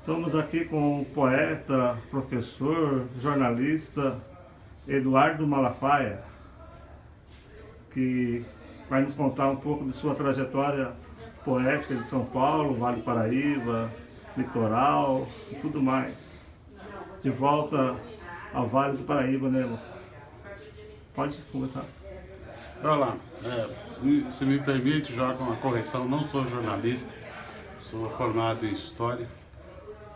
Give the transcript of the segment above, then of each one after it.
Estamos aqui com o poeta, professor, jornalista Eduardo Malafaia, que vai nos contar um pouco de sua trajetória poética de São Paulo, Vale do Paraíba, litoral e tudo mais. De volta ao Vale do Paraíba, né, irmão? Pode começar. Olá, se me permite, jogo uma correção, não sou jornalista, sou formado em História,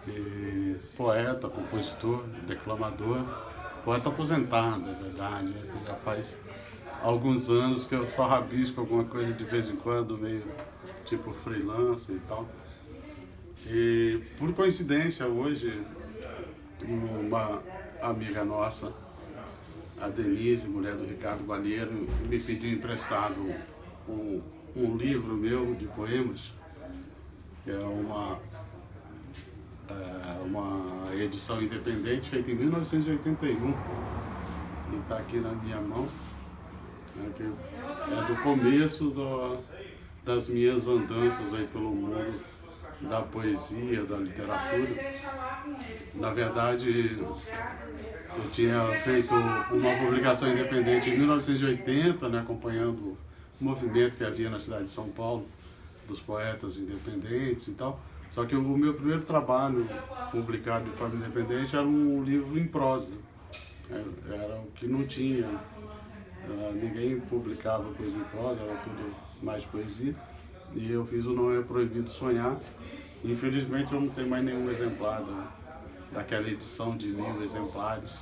e poeta, compositor, declamador, poeta aposentado, é verdade, já faz alguns anos que eu só rabisco alguma coisa de vez em quando, meio tipo freelance e tal. E por coincidência hoje, uma amiga nossa, a Denise, mulher do Ricardo Balheiro, me pediu emprestado um livro meu de poemas, que é uma edição independente feita em 1981, e está aqui na minha mão, né, que é do começo das minhas andanças aí pelo mundo da poesia, da literatura. Na verdade, eu tinha feito uma publicação independente em 1980, né, acompanhando o movimento que havia na cidade de São Paulo, dos poetas independentes e tal. Só que o meu primeiro trabalho publicado de forma independente era um livro em prosa. Era o que não tinha, ninguém publicava coisa em prosa, era tudo mais poesia. E eu fiz o Não É Proibido Sonhar. Infelizmente eu não tenho mais nenhum exemplar daquela edição de 1000 exemplares,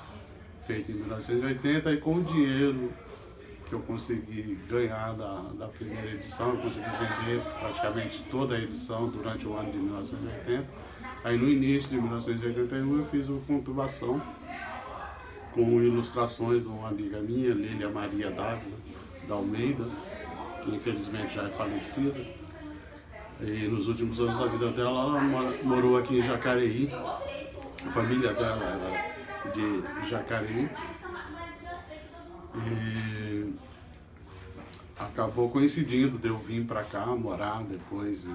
feita em 1980, e com o dinheiro que eu consegui ganhar da primeira edição, eu consegui vender praticamente toda a edição durante o ano de 1980. Aí no início de 1981 eu fiz o Conturbação, com ilustrações de uma amiga minha, Lília Maria Dávila da Almeida, que infelizmente já é falecida. E nos últimos anos da vida dela, ela morou aqui em Jacareí. A família dela era de Jacareí. E acabou coincidindo de eu vir para cá morar depois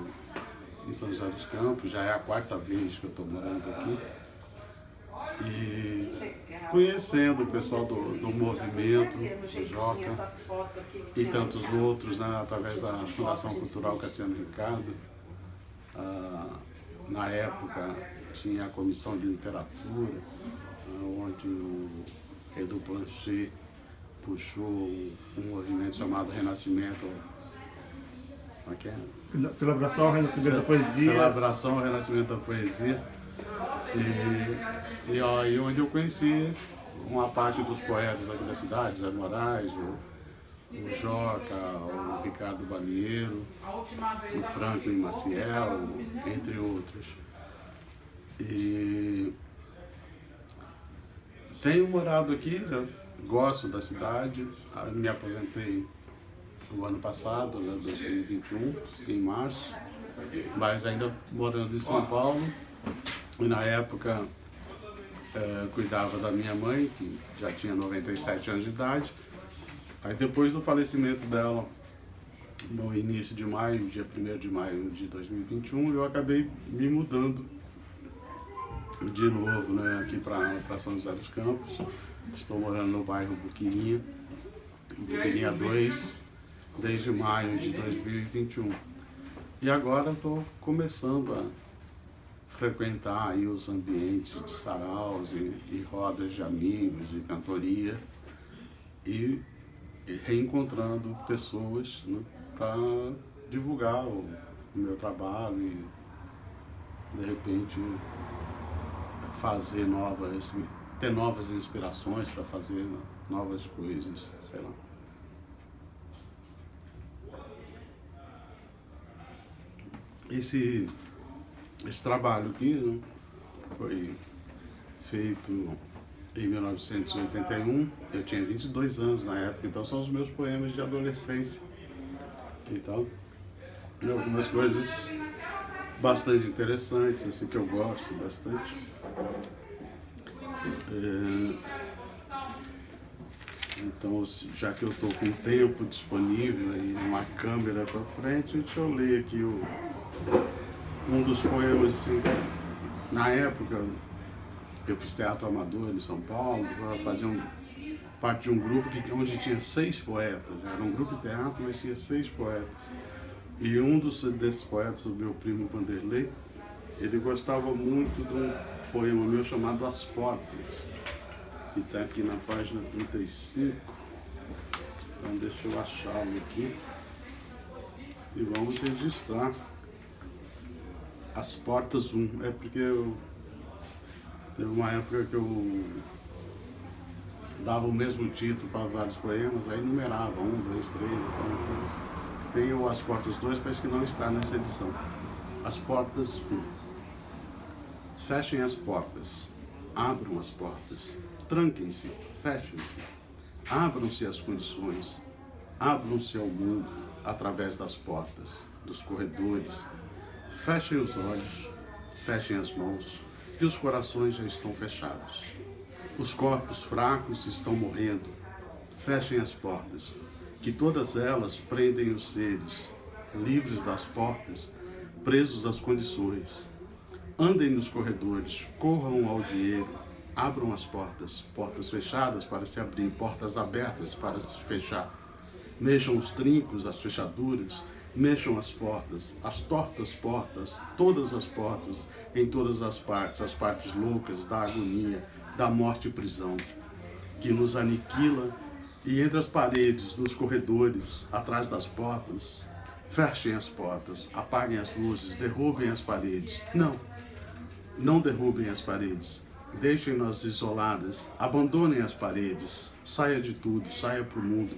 em São José dos Campos. Já é a 4ª vez que eu estou morando aqui. E conhecendo o pessoal do movimento, o Joca e tantos outros, né, através da Fundação Cultural Cassiano Ricardo. Na época tinha a Comissão de Literatura, onde o Edu Planchet puxou um movimento chamado Renascimento. Como é que é? Celebração ao Renascimento da Poesia. Celebração ao Renascimento da Poesia. E aí onde eu conheci uma parte dos poetas aqui da cidade, Zé Moraes, o Joca, o Ricardo Balheiro, o Franklin Maciel, entre outros. E tenho morado aqui, né? Gosto da cidade, me aposentei o ano passado, né, 2021, em março, mas ainda morando em São Paulo. E na época cuidava da minha mãe, que já tinha 97 anos de idade. Aí depois do falecimento dela, no início de maio, dia 1º de maio de 2021, eu acabei me mudando de novo, né, aqui para São José dos Campos. Estou morando no bairro Buquirinha 2, desde maio de 2021. E agora estou começando a frequentar aí os ambientes de saraus e rodas de amigos e cantoria, e reencontrando pessoas, né, para divulgar o meu trabalho e de repente ter novas inspirações para fazer novas coisas, sei lá. Esse trabalho aqui, né, foi feito em 1981, eu tinha 22 anos na época, então são os meus poemas de adolescência e tal. E algumas coisas bastante interessantes, assim, que eu gosto bastante. Então, já que eu estou com tempo disponível e uma câmera para frente, deixa eu ler aqui um dos poemas assim, Na época, eu fiz teatro amador em São Paulo, eu fazia parte de um grupo onde tinha 6 poetas. Era um grupo de teatro, mas tinha 6 poetas. E um desses poetas, o meu primo Vanderlei, ele gostava muito de um poema meu chamado As Portas, que está aqui na página 35. Então deixa eu achá-lo aqui e vamos registrar. As Portas 1, é porque teve uma época que eu dava o mesmo título para vários poemas, aí numerava 1, 2, 3, então tem o As Portas 2, mas que não está nessa edição. As Portas 1. Fechem as portas, abram as portas, tranquem-se, fechem-se, abram-se as condições, abram-se ao mundo através das portas, dos corredores. Fechem os olhos, fechem as mãos, que os corações já estão fechados. Os corpos fracos estão morrendo. Fechem as portas, que todas elas prendem os seres, livres das portas, presos às condições. Andem nos corredores, corram ao dinheiro, abram as portas, portas fechadas para se abrir, portas abertas para se fechar. Mexam os trincos, as fechaduras, mexam as portas, as tortas portas, todas as portas, em todas as partes loucas da agonia, da morte e prisão, que nos aniquila, e entre as paredes, nos corredores, atrás das portas, fechem as portas, apaguem as luzes, derrubem as paredes. Não derrubem as paredes, deixem-nas isoladas, abandonem as paredes, saia de tudo, saia para o mundo.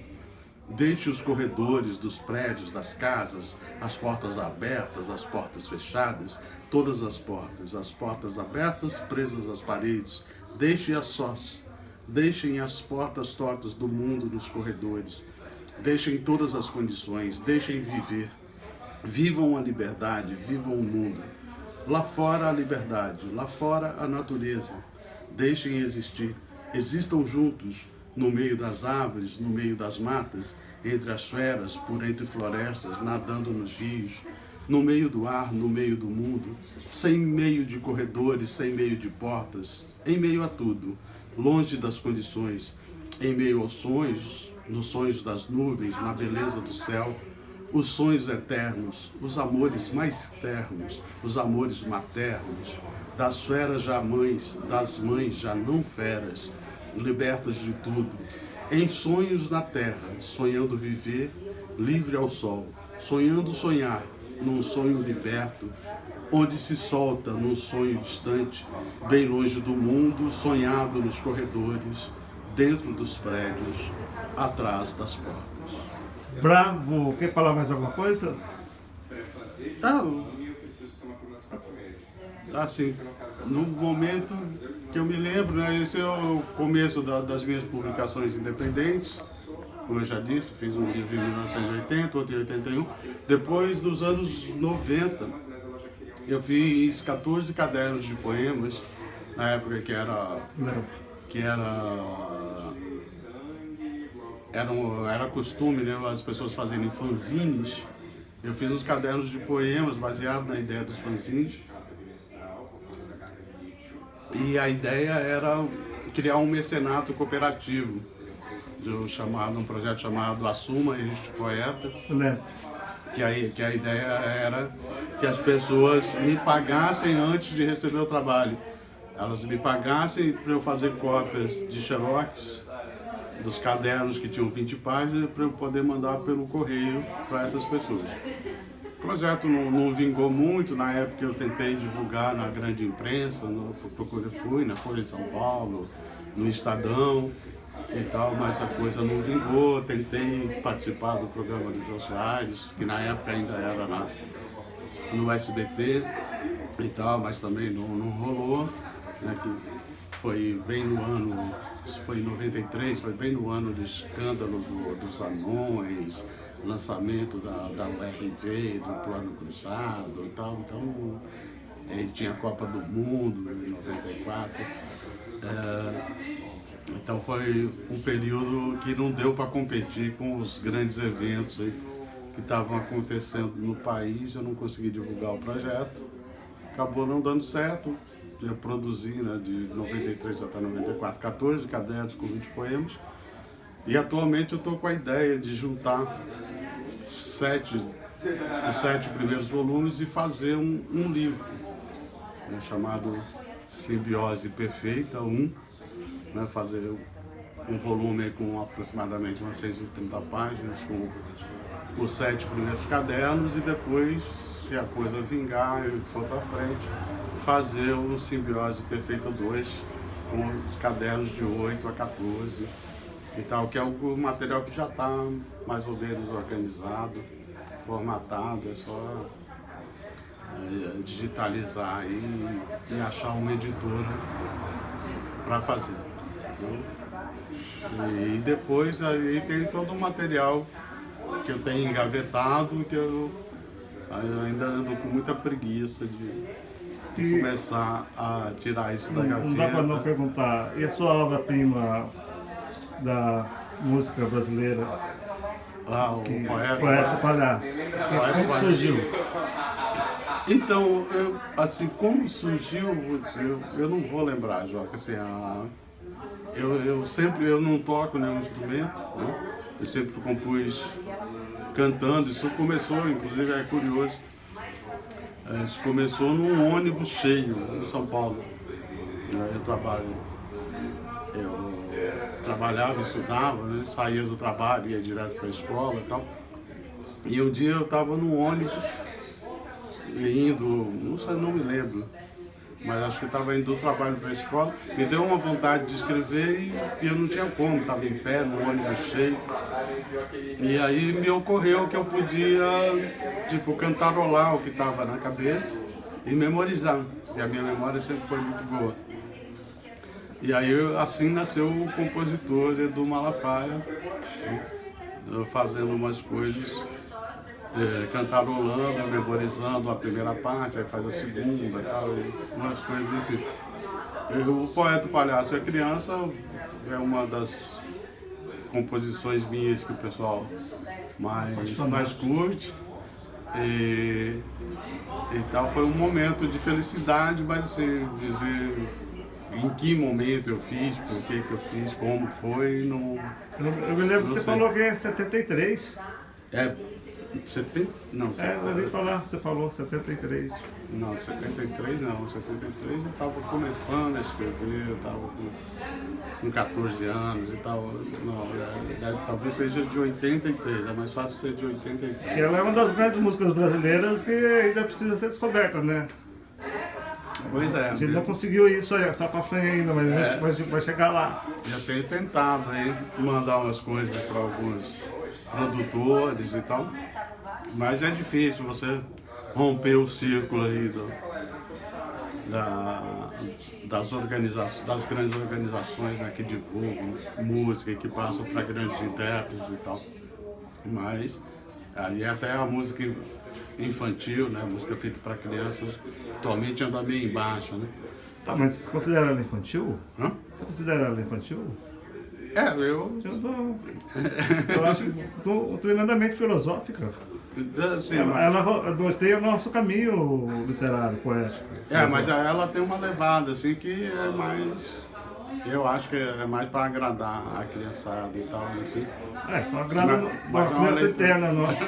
Deixe os corredores dos prédios, das casas, as portas abertas, as portas fechadas, todas as portas abertas, presas às paredes, deixe-as sós. Deixem as portas tortas do mundo nos corredores, deixem todas as condições, deixem viver. Vivam a liberdade, vivam o mundo. Lá fora a liberdade, lá fora a natureza. Deixem existir, existam juntos, no meio das árvores, no meio das matas, entre as feras, por entre florestas, nadando nos rios, no meio do ar, no meio do mundo, sem meio de corredores, sem meio de portas, em meio a tudo, longe das condições, em meio aos sonhos, nos sonhos das nuvens, na beleza do céu, os sonhos eternos, os amores mais ternos, os amores maternos, das feras já mães, das mães já não feras, libertas de tudo, em sonhos na terra, sonhando viver, livre ao sol, sonhando sonhar, num sonho liberto, onde se solta num sonho distante, bem longe do mundo, sonhado nos corredores, dentro dos prédios, atrás das portas. Bravo! Quer falar mais alguma coisa? Assim, no momento que eu me lembro, né, esse é o começo das minhas publicações independentes. Como eu já disse, fiz um livro em 1980, outro em 81. Depois dos anos 90, eu fiz 14 cadernos de poemas, na época era costume, né, as pessoas fazerem fanzines. Eu fiz uns cadernos de poemas baseados na ideia dos fanzines. E a ideia era criar um mecenato cooperativo, um projeto chamado Assuma Este Poeta. Que a ideia era que as pessoas me pagassem antes de receber o trabalho. Elas me pagassem para eu fazer cópias de xerox dos cadernos que tinham 20 páginas para eu poder mandar pelo correio para essas pessoas. O projeto não vingou muito. Na época eu tentei divulgar na grande imprensa, fui na Folha de São Paulo, no Estadão e tal, mas a coisa não vingou. Tentei participar do programa do Jô Soares, que na época ainda era no SBT e tal, mas também não rolou, né, que foi bem no ano, isso foi em 93, foi bem no ano do escândalo dos anões, lançamento da URV, do Plano Cruzado e tal. Então, tinha a Copa do Mundo em 94. Então foi um período que não deu para competir com os grandes eventos aí que estavam acontecendo no país. Eu não consegui divulgar o projeto, acabou não dando certo. eu produzi, né, de 93 até 94, 14 cadernos com 20 poemas. E atualmente eu estou com a ideia de juntar os 7 primeiros volumes e fazer um livro, né, chamado Simbiose Perfeita 1, né, fazer um volume com aproximadamente umas 630 páginas, com os 7 primeiros cadernos, e depois, se a coisa vingar e for para frente, fazer o Simbiose Perfeita 2, com os cadernos de 8 a 14 e tal, que é o material que já está mais ou menos organizado, formatado, é só digitalizar e achar uma editora para fazer. E depois aí tem todo o material que eu tenho engavetado, que eu ainda ando com muita preguiça de começar a tirar isso da gaveta. Não dá para não perguntar, e a sua obra-prima da música brasileira? O Poeta Palhaço. Como surgiu? Então, assim, como surgiu, eu não vou lembrar, Joca, assim, eu não toco nenhum instrumento, né? Eu sempre compus cantando. Isso começou, inclusive é curioso, isso começou num ônibus cheio em São Paulo. Eu trabalhava, estudava, né? Saía do trabalho, ia direto para a escola e tal. E um dia eu estava num ônibus, indo, não sei, não me lembro, mas acho que estava indo do trabalho para a escola, me deu uma vontade de escrever e eu não tinha como, estava em pé, no ônibus cheio. E aí me ocorreu que eu podia, tipo, cantarolar o que estava na cabeça e memorizar. E a minha memória sempre foi muito boa. E aí assim nasceu o compositor Edu Malafaia, né, fazendo umas coisas, cantarolando, memorizando a primeira parte, aí faz a segunda, tal, e umas coisas assim. O Poeta Palhaço é Criança é uma das composições minhas que o pessoal mais curte. E tal, foi um momento de felicidade, mas assim, dizer em que momento eu fiz, por que eu fiz, como foi, não. Eu me lembro que você falou que é 73. É 70? Não, 70. Eu ouvi falar, você falou 73. Não, 73 não. 73 eu estava começando a escrever, eu estava com 14 anos e tal. Não, talvez seja de 83, é mais fácil ser de 83. Ela é uma das grandes músicas brasileiras que ainda precisa ser descoberta, né? Pois é. A gente não conseguiu isso aí, essa façanha ainda, mas vai chegar lá. Eu tenho tentado aí mandar umas coisas para alguns produtores e tal, mas é difícil você romper o círculo aí das grandes organizações, né, que divulgam música e que passam para grandes intérpretes e tal. Mas aí até a música infantil, né, música feita para crianças, atualmente anda meio embaixo, né? Tá, mas você considera ela infantil? Hã? Você considera ela infantil? Eu acho tremendamente filosófica. Sim, ela norteia o nosso caminho literário, poético. Mas ela tem uma levada, assim, que é mais... Eu acho que é mais para agradar a criançada e tal, enfim. Então agrada a criança eterna nossa.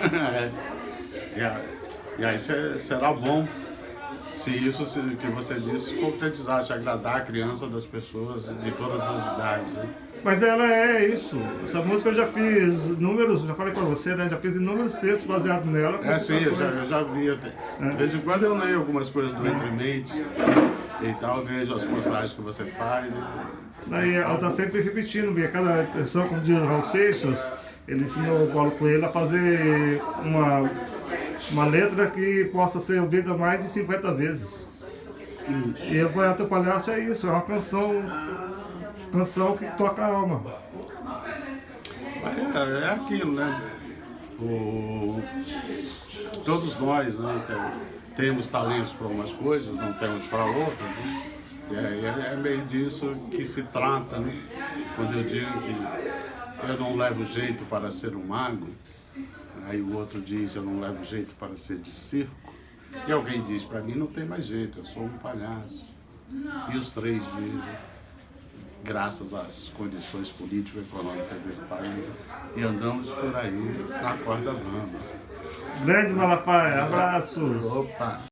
E aí será bom se isso que você disse concretizar, se agradar a criança das pessoas de todas as idades, né? Mas ela é isso. Essa música eu já fiz números, já falei pra você, né? Já fiz inúmeros textos baseados nela. Sim, eu já vi. De vez em quando eu leio algumas coisas do Entre Mentes e tal, vejo as postagens que você faz. Daí ela tá sempre repetindo, porque cada pessoa, como diz o Raul Seixas, ele ensinou o Paulo Coelho a fazer uma letra que possa ser ouvida mais de 50 vezes. E o Poeta Palhaço é isso, é uma canção que toca a alma. É aquilo, né? Todos nós, né, temos talentos para umas coisas, não temos para outras, né? É meio disso que se trata, né? Quando eu digo que eu não levo jeito para ser um mago, aí o outro diz eu não levo jeito para ser de circo, e alguém diz para mim não tem mais jeito, eu sou um palhaço. e os 3 dias, graças às condições político-econômicas desse país, e andamos por aí na corda bamba. Grande Malafaia, abraços! Opa!